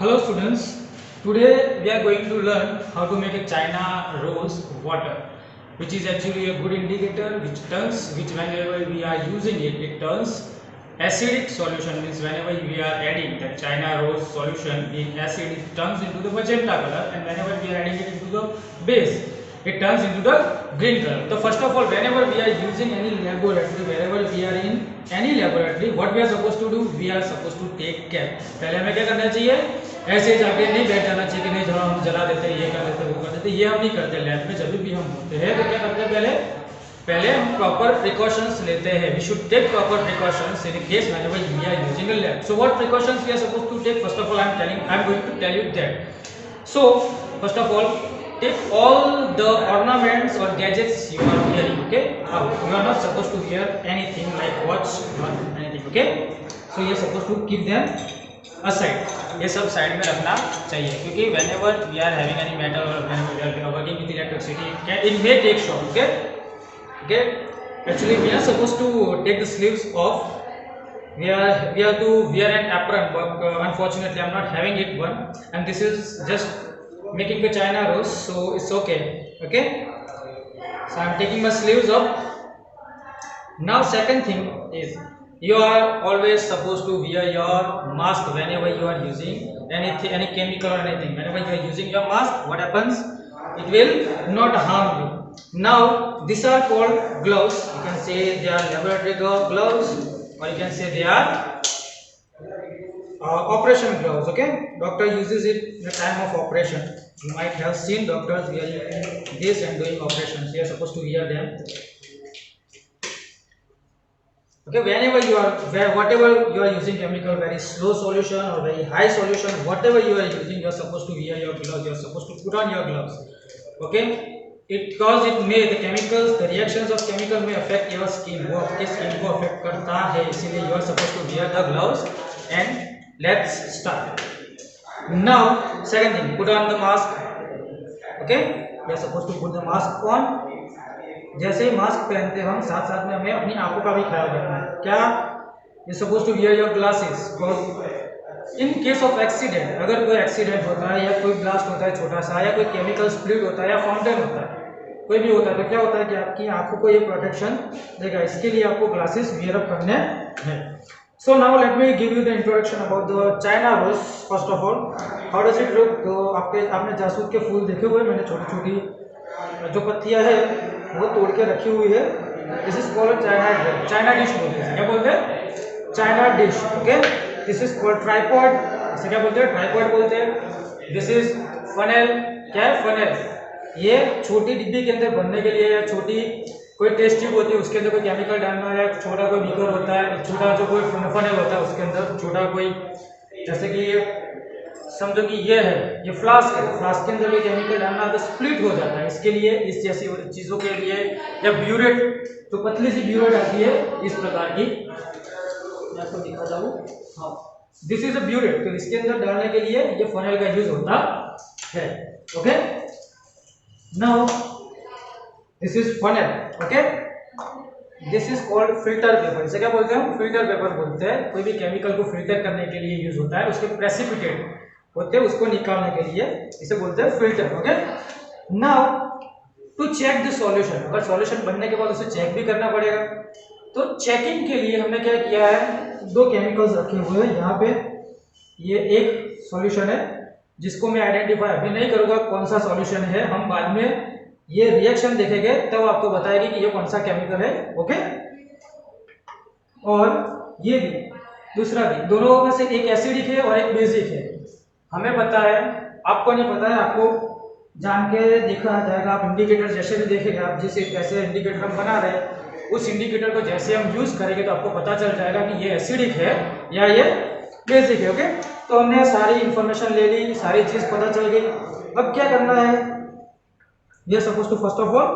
Hello students, today we are going to learn how to make a China rose water, which is actually a good indicator which whenever we are using it, it turns acidic solution, means whenever we are adding the China rose solution in acid, it turns into the magenta color, and whenever we are adding it into the base, it turns into the green color. So first of all, whenever we are using any laboratory, wherever we are in any laboratory, what we are supposed to do? We are supposed to take care. पहले हमें क्या करना चाहिए? ऐसे जाके नहीं बैठ जाना चाहिए कि नहीं चलो हम जला देते हैं, ये कर देते हैं, वो कर देते हैं, ये हम नहीं करते। लैब में जब भी हम होते हैं तो क्या करते हैं? पहले हम प्रॉपर प्रिकॉशंस लेते हैं। We should take proper precautions in case whenever we are using a lab. So what precautions we are supposed to take? First of all I am going to tell you that. So first of all, take all the ornaments or gadgets you are wearing. Okay, you are not supposed to wear anything like watch or anything. Okay, so you are supposed to keep them aside. ये सब side में रखना चाहिए, क्योंकि whenever we are having any metal or whenever we are working with electricity, it may take shock. Okay, actually we are supposed to take the sleeves off. We are to wear an apron, but unfortunately I am not having it one, and this is just making a China rose, so it's okay. So I'm taking my sleeves off. Now second thing is, you are always supposed to wear your mask whenever you are using anything, any chemical or anything. Whenever you are using your mask, what happens? It will not harm you. Now these are called gloves. You can say they are laboratory gloves, or you can say they are operation gloves. Okay, doctor uses it in the time of operation. You might have seen doctors wearing this and doing operations. You are supposed to wear them. Okay, whenever you are, whatever you are using chemical, very slow solution or very high solution, whatever you are using, you are supposed to wear your gloves. You are supposed to put on your gloves. Okay, because it may, the chemicals, the reactions of chemical may affect your skin. वो आपके skin को affect करता है, इसीलिए you are supposed to wear the gloves. And let's start. Now second thing, put on the mask. Okay, we are supposed to put the mask on. जैसे ही mask पहनते हैं हम, साथ साथ में हमें अपनी आंखों का भी ख्याल रखना है। क्या? You suppose to wear your glasses, because in case of accident, अगर कोई एक्सीडेंट होता है या कोई ब्लास्ट होता है छोटा सा, या कोई केमिकल स्प्लिट होता है या फाउंटेन होता है, कोई भी होता है, तो क्या होता है कि आपकी आंखों को ये प्रोटेक्शन देगा। इसके लिए आपको ग्लासेस वियर अप करने हैं। So now let me give you the introduction about the China rose. First of all, how does it look? तो आपने जासूद के फूल देखे हुए, मैंने छोटी छोटी जो पत्तियां है वो तोड़ के रखी हुई है। This is called China dish बोलते हैं। क्या बोलते हैं? China dish. Okay, this is called tripod. इसे क्या बोलते हैं? ट्राइपॉड बोलते हैं। This is funnel. क्या है? फनेल। ये छोटी डिब्बी के अंदर भरने के लिए, या छोटी कोई टेस्ट ट्यूब होती है उसके अंदर कोई केमिकल डालना है, छोटा कोई बीकर होता है, छोटा जो कोई फनेल होता है उसके अंदर छोटा कोई, जैसे कि ये समझो कि ये है, ये फ्लास्क है, फ्लास्क के अंदर कोई केमिकल डालना है तो स्प्लिट हो जाता है। इसके लिए, इस जैसी चीज़ों के लिए, या ब्यूरेट, तो पतली सी ब्यूरेट आती है इस प्रकार की, मैं आपको दिखाता हूँ। हाँ, दिस इज अ ब्यूरेट। तो इसके अंदर डालने के लिए ये फनेल का यूज होता है। Okay, now this is funnel. Okay, this is called filter paper. इसे क्या बोलते हैं? फिल्टर पेपर बोलते हैं। कोई भी केमिकल को फिल्टर करने के लिए यूज होता है, उसके प्रेसिपिटेट होते हैं उसको निकालने के लिए, इसे बोलते हैं filter. Okay, now to check the solution, अगर सॉल्यूशन बनने के बाद उसे चेक भी करना पड़ेगा, तो चेकिंग के लिए हमने क्या किया है, दो केमिकल्स रखे हुए हैं यहाँ पे। ये एक सॉल्यूशन है जिसको मैं आइडेंटिफाई अभी नहीं करूंगा कौन सा सॉल्यूशन है, हम बाद में ये रिएक्शन देखेंगे तब आपको बताएगी कि ये कौन सा केमिकल है। ओके, और ये भी दूसरा भी, दोनों में से एक एसिडिक है और एक बेसिक है। हमें पता है, आपको नहीं पता है, आपको जान के देखा जाएगा। आप इंडिकेटर जैसे भी देखेंगे, आप जिस ऐसे इंडिकेटर हम बना रहे हैं, उस इंडिकेटर को जैसे हम यूज करेंगे तो आपको पता चल जाएगा कि ये एसिडिक है या ये बेसिक है। ओके, तो हमने सारी इंफॉर्मेशन ले ली, सारी चीज पता चल गई। अब क्या करना है? We are supposed to first of all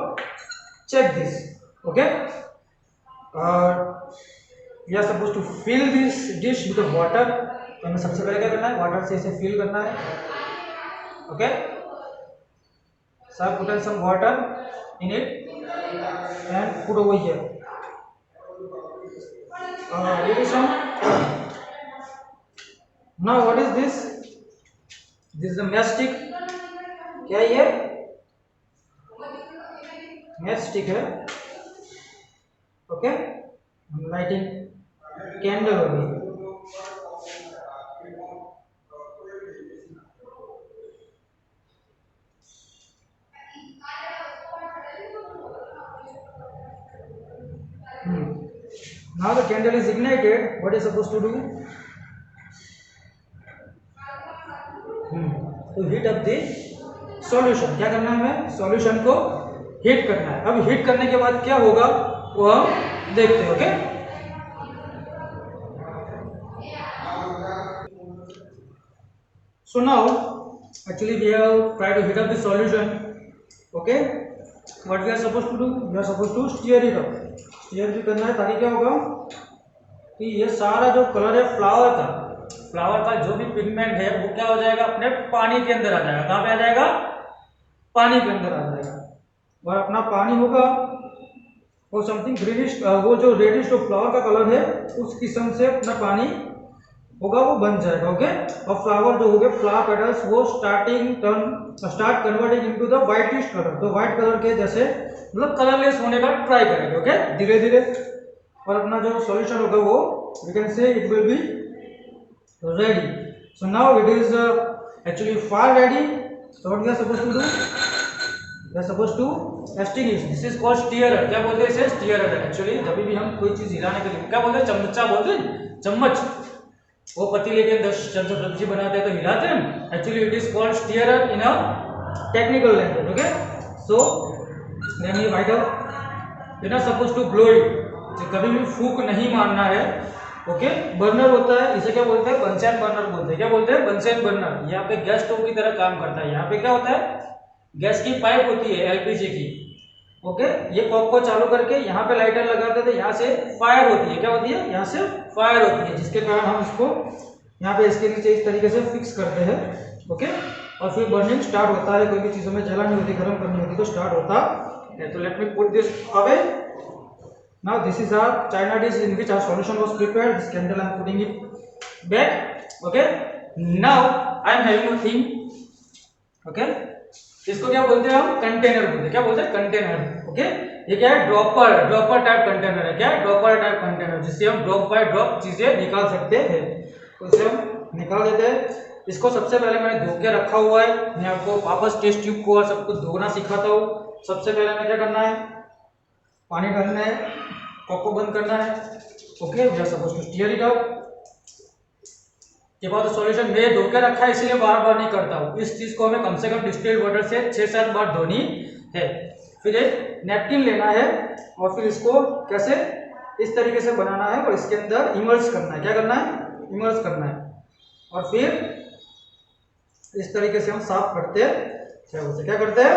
check this. Okay, we are supposed to fill this dish with water. तो हमें सबसे पहले क्या करना है? वाटर से इसे फिल करना है। Okay, so put in some water in it and put over here. Now what is this? This is the mastic. क्या ये मैस्टिक है। ओके, लाइटिंग कैंडल होगी। Now the candle is ignited. What is supposed to do? To heat up the solution. क्या करना है हमें? Solution को heat करना है। अब हीट करने के बाद क्या होगा वो हम देखते हैं। Okay, so now actually we have tried to heat up the solution. Okay, what we are supposed to do? We are supposed to stir it up. Stir भी करना है ताकि क्या होगा कि ये सारा जो कलर है फ्लावर का जो भी पिगमेंट है वो क्या हो जाएगा अपने पानी के अंदर आ जाएगा। कहाँ पे आ जाएगा? पानी के अंदर आ जाएगा। और अपना पानी होगा वो समथिंग ग्रीनिश, वो जो रेडिश जो फ्लावर का कलर है उस किस्म से अपना पानी होगा वो बन जाएगा। ओके, और फ्लावर जो हो गए फ्लावर पेटल्स वो start converting into the whitish colour. तो व्हाइट कलर के जैसे मतलब कलरलेस होने का ट्राई करेंगे। ओके, धीरे धीरे। और अपना जो सॉल्यूशन होगा वो we can say it will be ready. So now it is actually far ready. So what we are supposed to do? We are supposed to extinguish. This is called stirrer. क्या बोलते हैं इसे? Stirrer. Actually जब भी हम कोई चीज हिलाने के लिए क्या बोलते हैं? चमचा बोलते हैं, चम्मच। वो पतीले के अंदर जब सब्जी बनाते हैं तो हिलाते हैं। Actually it is called stirrer in a technical language. Okay, so then you write up you are supposed to blow it. कभी भी फूंक नहीं मारना है। ओके, बर्नर होता है, इसे क्या बोलते हैं? बंसेन बर्नर बोलते हैं। क्या बोलते हैं? बंसेन बर्नर। यहाँ पे गैस स्टोव की तरह काम करता है। यहाँ पे क्या होता है? गैस की पाइप होती है एलपीजी की। ओके, ये कॉक को चालू करके यहाँ पे लाइटर लगाते थे, यहाँ से फायर होती है। क्या होती है? यहाँ से फायर होती है, जिसके कारण हम इसको यहाँ पे इसके नीचे इस तरीके से फिक्स करते हैं। ओके, और फिर बर्निंग स्टार्ट होता है। कोई भी चीज़ों में जलानी होती, गर्म करनी होती तो स्टार्ट होता है। तो let me put this away. Now this is our china dish in which our solution was prepared. This candle I am putting it back. Okay, now I am having a thing. Okay, इसको क्या बोलते हैं? हम container बोलते हैं। क्या बोलते हैं? कंटेनर। ओके, ये क्या है? ड्रॉपर टाइप कंटेनर है। क्या है? ड्रॉपर टाइप कंटेनर, जिससे हम ड्रॉप बाय ड्रॉप चीजें निकाल सकते हैं। तो इसे हम निकाल देते हैं। इसको सबसे पहले मैंने धो के रखा हुआ है। मैं आपको वापस टेस्ट ट्यूब को और सब कुछ धोना सिखाता हूँ। सबसे पहले हमें क्या करना है? पानी डालना है, कॉक को बंद करना है। Okay, we are supposed to stir it up. के बाद सॉल्यूशन में धो के रखा है, इसलिए बार बार नहीं करता हूँ। इस चीज को हमें कम से कम डिस्टिल्ड वाटर से 6-7 बार धोनी है। फिर एक नैपकिन लेना है और फिर इसको कैसे इस तरीके से बनाना है और इसके अंदर इमर्स करना है। क्या करना है? इमर्स करना है। और फिर इस तरीके से हम साफ करते हैं। क्या करते हैं?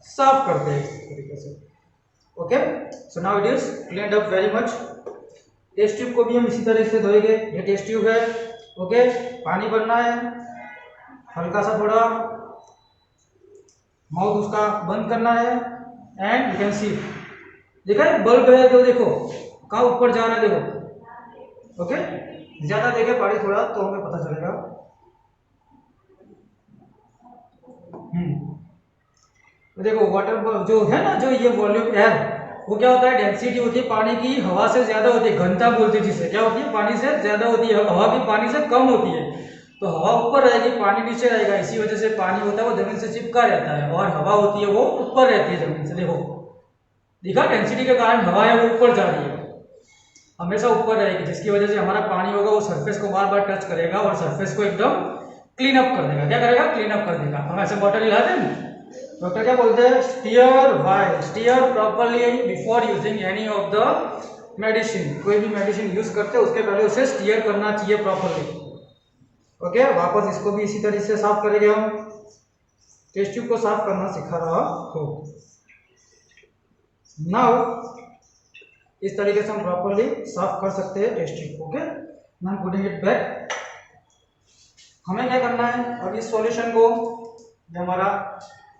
साफ करते हैं इस तरीके से। Okay, so now it is cleaned up very much. Test tube को भी हम इसी तरह से धोएंगे। ये टेस्ट ट्यूब है। ओके, पानी भरना है हल्का सा, थोड़ा माउथ उसका बंद करना है एंड यू कैन सी देखा है बल्ब है जो देखो कहाँ ऊपर जा रहा है देखो। ओके, ज्यादा देखे पानी थोड़ा तो हमें पता चलेगा। तो देखो वाटर जो है ना, जो ये वॉल्यूम एयर वो क्या होता है? डेंसिटी होती है पानी की हवा से ज्यादा होती है, घनता बोलते हैं जिसे। क्या होती है? पानी से ज्यादा होती है, हवा की पानी से कम होती है। तो हवा ऊपर रहेगी, पानी नीचे रहेगा। इसी वजह से पानी होता है वो जमीन से चिपका रहता है और हवा होती है वो ऊपर रहती है जमीन से। देखो दिखा, डेंसिटी के कारण हवा है वो ऊपर जा रही है, हमेशा ऊपर रहेगी, जिसकी वजह से हमारा पानी होगा वो सरफेस को बार बार टच करेगा और सरफेस को एकदम क्लीन अप कर देगा। क्या करेगा? क्लीन अप कर देगा। हम ऐसे बॉटल हिलाते हैं। डॉक्टर क्या बोलते हैं? Stir while, stir properly before using any of the medicine. कोई भी मेडिसिन यूज करते हैं उसके पहले उसे स्टीयर करना चाहिए प्रॉपर्ली। ओके, वापस इसको भी इसी तरीके से साफ करेंगे हम। टेस्ट ट्यूब को साफ करना सिखा रहा हो। नाउ इस तरीके से हम प्रॉपर्ली साफ कर सकते हैं test tube. Okay, now putting it back. हमें क्या करना है? अब इस सॉल्यूशन को, जो हमारा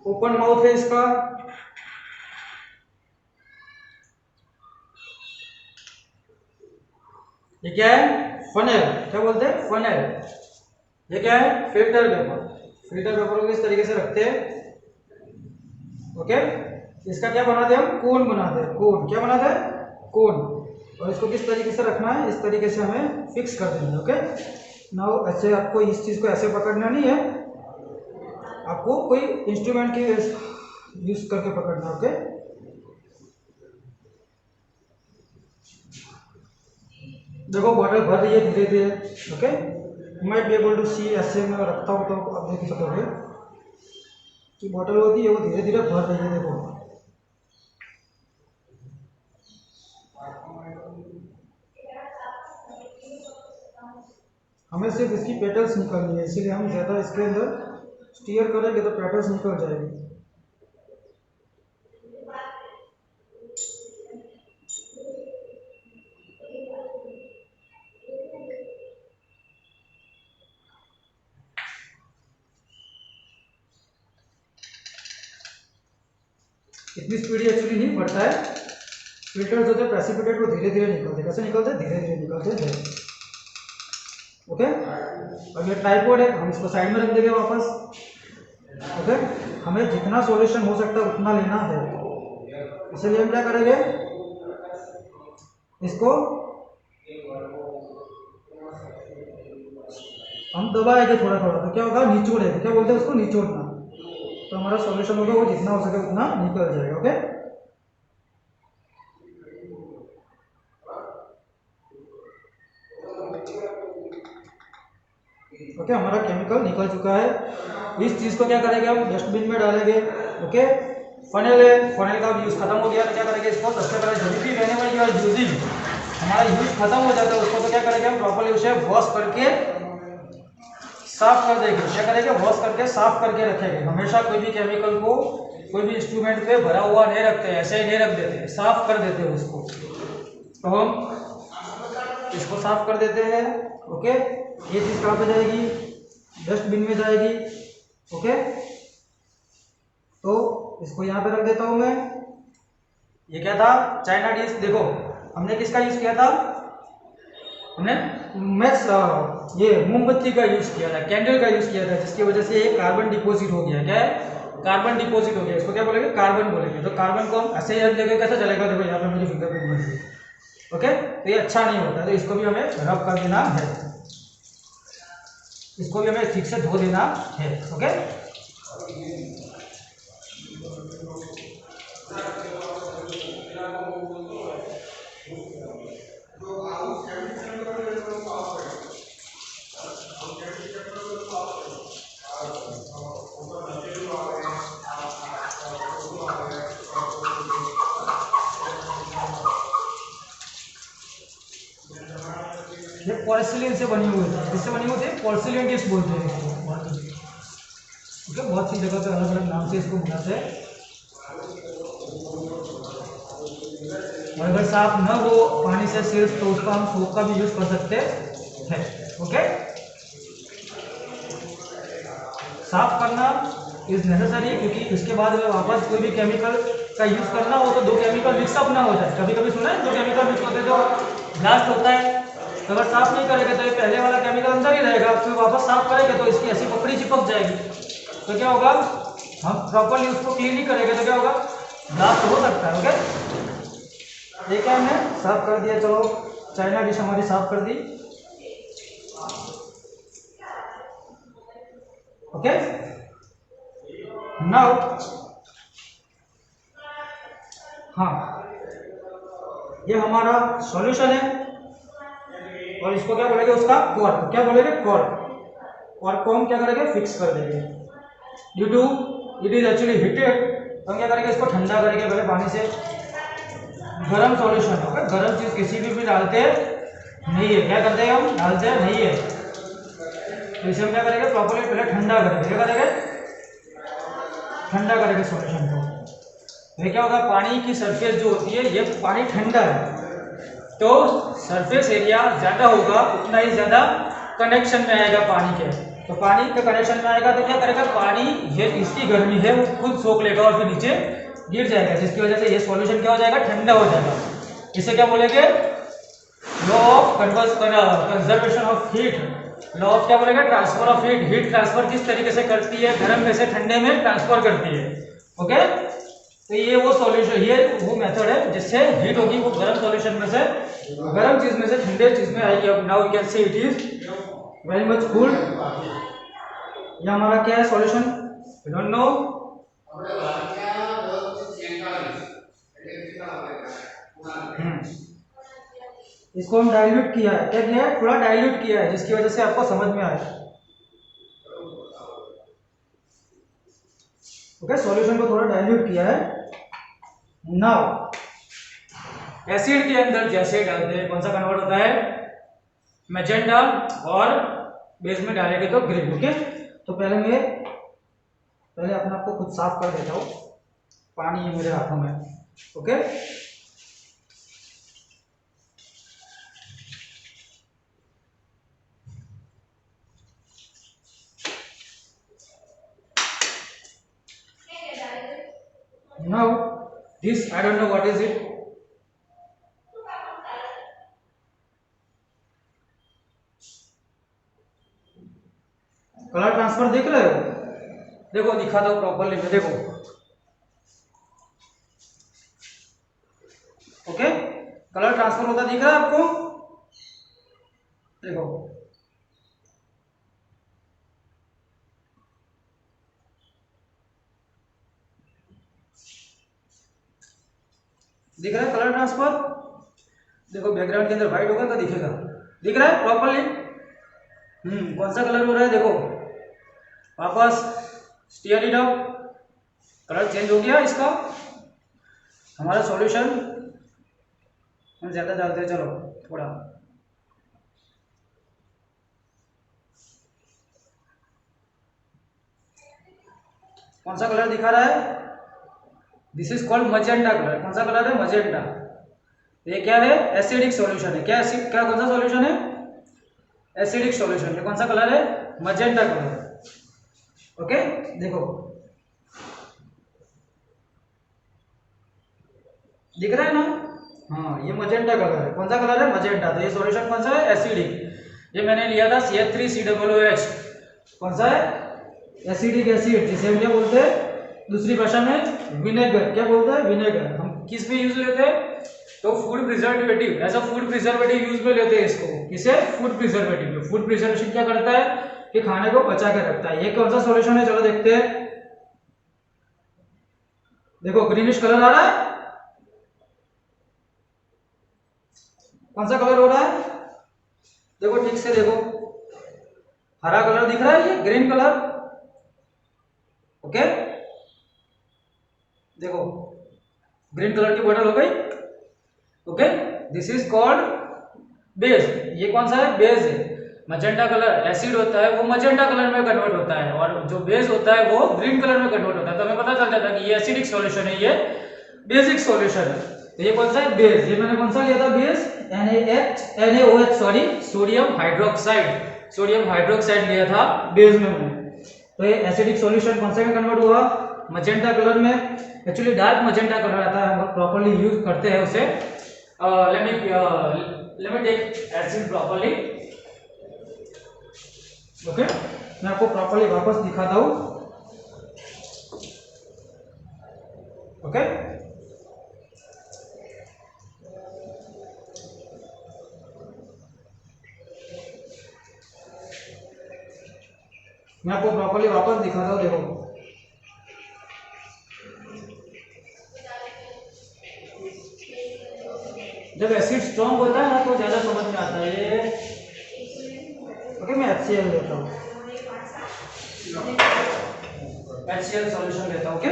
ओपन माउथ है इसका, ये क्या है? फनेल। क्या बोलते हैं? फनेल। ये क्या है? Filter paper. फिल्टर पेपर को इस तरीके से रखते हैं। ओके, इसका क्या बनाते हैं हम, कोन बनाते हैं। कोन क्या बनाते हैं, कोन। और इसको किस तरीके से रखना है, इस तरीके से हमें फिक्स कर देना है। ओके, नाउ ऐसे आपको इस चीज़ को ऐसे पकड़ना नहीं है, आपको कोई इंस्ट्रूमेंट की यूज करके पकड़ना है। ओके, देखो बॉटल भर रही है धीरे धीरे। Okay, might be able to see, ऐसे मैं रखता हूँ तो आप देख सकोगे कि बॉटल होती है वो धीरे धीरे भर रही है। देखो हमें सिर्फ इसकी पेटल्स निकालनी है, इसीलिए हम ज़्यादा इसके अंदर स्टीयर करेंगे तो पेटल्स निकल जाएगी। इतनी स्पीड एक्चुअली नहीं बढ़ता है, फिल्टर जो है प्रेसिपिटेट वो धीरे धीरे निकलते हैं। कैसे निकलते हैं, धीरे धीरे निकलते हैं। ओके, अब ये ट्राइपॉड है, हम इसको साइड में रख देंगे वापस। ओके, हमें जितना सॉल्यूशन हो सकता है उतना लेना है, इसलिए हम क्या करेंगे, इसको हम दबाएंगे थोड़ा थोड़ा, तो क्या होगा, निचोड़ेगा। क्या बोलते हैं उसको, निचोड़ना। तो हमारा सॉल्यूशन होगा वो जितना हो सके उतना निकल जाएगा। ओके, ओके, हमारा केमिकल निकल चुका है। इस चीज़ को क्या करेंगे, हम डस्टबिन में डालेंगे। ओके, फनेल है, फनेल का यूज़ खत्म हो गया तो क्या करेंगे, इसको सबसे पहले जब भी व्हेनेवर यू आर यूजिंग, हमारा यूज खत्म हो जाता है उसको, तो क्या करेंगे हम प्रॉपर्ली उसे वॉश करके साफ कर देंगे। क्या करेंगे, वॉश करके साफ करके रखेंगे। हमेशा कोई भी केमिकल को कोई भी इंस्ट्रूमेंट पे भरा हुआ नहीं रखते, ऐसे ही नहीं रख देते, साफ कर देते हैं उसको। तो हम इसको साफ कर देते हैं। ओके, ये चीज़ कहाँ पे जाएगी, डस्टबिन में जाएगी। ओके, तो इसको यहाँ पे रख देता हूँ मैं। ये क्या था, चाइना डिश। देखो हमने किसका यूज किया था, हमने ये मोमबत्ती का यूज किया था, कैंडल का यूज किया था, जिसकी वजह से ये कार्बन डिपोजिट हो गया। क्या है, कार्बन डिपोजिट हो गया। इसको क्या बोलेंगे, कार्बन बोलेंगे। तो कार्बन को हम ऐसे ही रख देंगे, कैसे चलेगा, देखो यहाँ पे मेरी फिंगरप्रिंट बन गई। ओके, तो ये अच्छा नहीं होता, तो इसको भी हमें रब कर देना है, इसको भी हमें ठीक से धो देना है। ओके, ये पोर्सिलेन से बनी हुई है, किससे बनी हुई है, पोर्सिलेन डिश बोलते हैं इसको। ओके, बहुत सी जगह पे अलग अलग नाम से इसको बुलाते हैं। और अगर साफ न हो पानी से सिर्फ, तो उसका हम सोप का भी यूज कर सकते हैं। ओके, साफ करना इज नेसेसरी, क्योंकि उसके बाद में वापस कोई भी केमिकल का यूज करना हो तो दो केमिकल मिक्सअप ना हो जाए। कभी कभी सुना है, दो केमिकल मिक्स होते हैं तो ब्लास्ट होता है। तो अगर साफ नहीं करेंगे तो ये पहले वाला केमिकल अंदर ही रहेगा, फिर वापस साफ करेंगे तो इसकी ऐसी पकड़ी चिपक जाएगी। तो क्या होगा, हम प्रॉपरली उसको क्लीन नहीं करेंगे तो क्या होगा, ब्लास्ट हो सकता है। ओके, ये क्या हमने साफ कर दिया। चलो, चाइना डिश हमारी साफ कर दी। ओके, नाउ हाँ, ये हमारा सॉल्यूशन है और इसको क्या बोलेंगे, उसका कॉर्क। क्या बोलेंगे, कॉर्क। और को हम क्या करेंगे, फिक्स कर देंगे। Due to it is actually heated, तो हम क्या करेंगे, इसको ठंडा करेंगे पहले पानी से। गर्म सॉल्यूशन। ओके, गर्म चीज किसी भी डालते नहीं है, क्या करते हैं हम, डालते नहीं है। तो इसे हम क्या करेंगे, प्रॉपर्ली पहले ठंडा करेंगे। क्या करेंगे, ठंडा करेंगे सॉल्यूशन को। ये क्या होगा, पानी की सरफेस जो होती है, ये पानी ठंडा है तो सरफेस एरिया ज़्यादा होगा, उतना ही ज़्यादा कनेक्शन में आएगा पानी के। तो पानी के कनेक्शन में आएगा तो क्या करेगा, पानी ये इसकी गर्मी है वो खुद सोख लेगा और फिर नीचे गिर जाएगा, जिसकी वजह से ये सॉल्यूशन क्या हो जाएगा, ठंडा हो जाएगा। इसे क्या बोलेंगे, law of conservation of heat, law of क्या बोलेगा, transfer of heat, heat transfer किस तरीके से करती है, गर्म में से ठंडे में ट्रांसफर करती है। ओके, तो ये वो सॉल्यूशन, ये वो मेथड है जिससे हीट होगी वो गर्म सॉल्यूशन में से, गर्म चीज में से ठंडे चीज में आएगी। अब now you can say it is very much cooled. ये हमारा क्या है सॉल्यूशन, यू डोंट नो। इसको हम डाइल्यूट किया है, क्या किया है, थोड़ा डाइल्यूट किया है जिसकी वजह से आपको समझ में आए। ओके, सॉल्यूशन को थोड़ा डाइल्यूट किया है। नाउ एसिड के अंदर जैसे डालते हैं कौन सा कन्वर्ट होता है, मैजेंटा, और बेस में डालेंगे तो ग्रीन। ओके, तो पहले अपने आप को खुद साफ कर देता हूँ, पानी है मेरे हाथों में। Okay, now this I don't know what is it, colour transfer देख रहे हो, देखो दिखा दो प्रॉपरली में, देखो। ओके, कलर ट्रांसफर होता दिख रहा है आपको, देखो। दिख रहा है कलर ट्रांसफर, देखो बैकग्राउंड के अंदर व्हाइट होगा तो दिखेगा, दिख रहा है प्रॉपरली। कौन सा कलर हो रहा है, देखो वापस stir it up, colour change हो गया इसका। हमारा सॉल्यूशन हम ज्यादा डालते हैं, चलो थोड़ा, कौन सा कलर दिखा रहा है, this is called magenta colour. कौन सा कलर है, मजेंटा। ये क्या है, एसिडिक सॉल्यूशन है। क्या एसिड, क्या कौन सा सॉल्यूशन है, एसिडिक सॉल्यूशन। ये कौन सा कलर है, मजेंटा कलर। ओके, देखो दिख रहा है ना, हाँ ये मजेंटा कलर है। कौन सा कलर है, मजेंटा। तो ये सॉल्यूशन कौन सा है, एसिडिक। ये मैंने लिया था CH3COOH, कौन सा है, एसिडिक एसिड, जिसे हम क्या बोलते हैं दूसरी भाषा में विनेगर। क्या बोलते हैं, विनेगर। हम किस में यूज लेते हैं, तो food preservative, as a food preservative use में लेते हैं इसको। किसे, फूड प्रिजर्वेटिव। फूड प्रिजर्वेशन क्या करता है कि खाने को बचा के रखता है। ये कौन सा सॉल्यूशन है, चलो देखते हैं। देखो ग्रीनिश कलर आ रहा है, कौन सा कलर हो रहा है, देखो ठीक से देखो, हरा कलर दिख रहा है, ये ग्रीन कलर। ओके, देखो ग्रीन कलर की बॉटल हो गई। Okay, this is called base. ये कौन सा है, बेस है। मजेंटा कलर एसिड होता है, वो मजेंटा कलर में कन्वर्ट होता है, और जो बेस होता है वो ग्रीन कलर में कन्वर्ट होता है। तो हमें पता चल जाता है कि ये एसिडिक सॉल्यूशन है, ये बेसिक सॉल्यूशन है। तो ये कौन सा है, बेस। ये मैंने कौन सा लिया था, base, NaOH sorry, sodium hydroxide. Sodium hydroxide लिया था बेस में मैंने। तो ये एसिडिक सॉल्यूशन कौन सा में कन्वर्ट हुआ, मजेंटा कलर में। एक्चुअली डार्क मजेंटा कलर आता है, हम प्रॉपर्ली यूज करते हैं उसे। let me take acid properly. Okay, मैं आपको प्रॉपर्ली वापस दिखाता हूँ। ओके, मैं आपको प्रॉपर्ली वापस दिखाता हूँ, देखो। जब एसिड स्ट्रॉन्ग होता है ना तो ज्यादा समझ में आता है ये। ओके, मैं HCl लेता हूँ, HCl सॉल्यूशन लेता हूँ। ओके,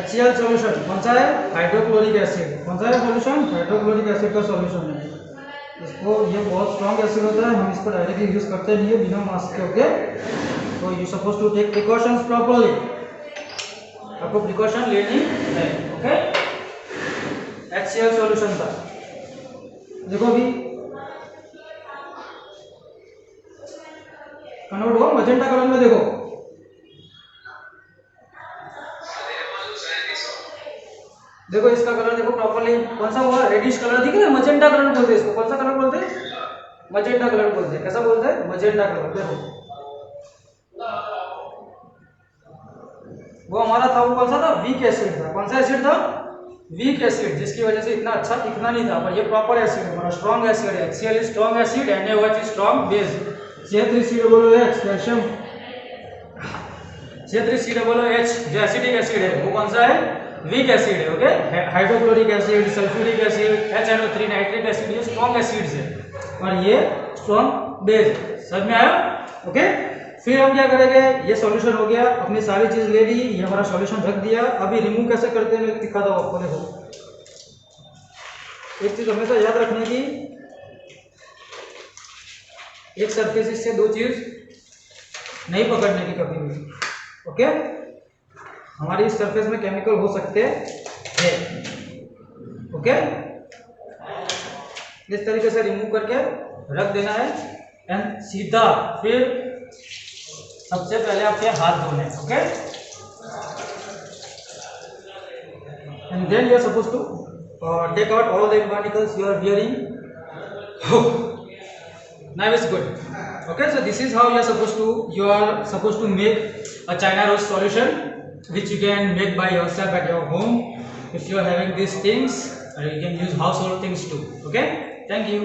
HCl सॉल्यूशन कौन सा है, हाइड्रोक्लोरिक एसिड। कौन सा है सॉल्यूशन, हाइड्रोक्लोरिक एसिड का सॉल्यूशन है। इसको, ये बहुत स्ट्रॉन्ग एसिड होता है, हम इसको डायरेक्टली यूज करते नहीं है बिना मास्क के। ओके, तो you suppose to take precautions properly, आपको प्रिकॉशन लेनी है। ओके, HCl सॉल्यूशन था, देखो अभी कन्वर्ट हुआ मजेंटा कलर में, देखो देखो इसका कलर देखो प्रॉपर्ली कौन सा हुआ, रेडिश कलर दिख रहा है, मजेंटा कलर बोलते हैं इसको। कौन सा कलर बोलते हैं? मजेंटा कलर बोलते हैं। कैसा बोलते हैं? Magenta colour. देखो वो हमारा था, वो कौन सा था? वीक एसिड था। कौन सा एसिड था? वीक एसिड, जिसकी वजह से इतना अच्छा दिखना नहीं था, पर ये प्रॉपर एसिड है हमारा, स्ट्रॉन्ग एसिड है। HCl is strong acid, NaOH is strong base. C3COOH calcium, C3COOH जो एसिडिक एसिड है वो कौन सा है? वीक एसिड है। Okay, hydrochloric acid, sulphuric acid, HNO3 nitric acid, ये स्ट्रॉन्ग एसिड्स है और ये स्ट्रॉन्ग बेस है। समझ में आया? ओके, फिर हम क्या करेंगे, ये सॉल्यूशन हो गया, अपनी सारी चीज ले ली, ये हमारा सॉल्यूशन रख दिया। अभी रिमूव कैसे करते हैं मैं दिखाता हूँ आपको। देखो एक चीज हमेशा याद रखने की, एक सरफेस से दो चीज नहीं पकड़ने की कभी भी। ओके, हमारी इस सरफेस में केमिकल हो सकते हैं। ओके, इस तरीके से रिमूव करके रख देना है एंड सीधा फिर सबसे पहले आपके हाथ धोने। Okay, and then you are suppose to take out all the particles you are wearing. Now it's good. Okay, so this is how you are supposed to make a China rose solution, which you can make by yourself at your home. If you are having these things, you can use household things too. Okay, thank you.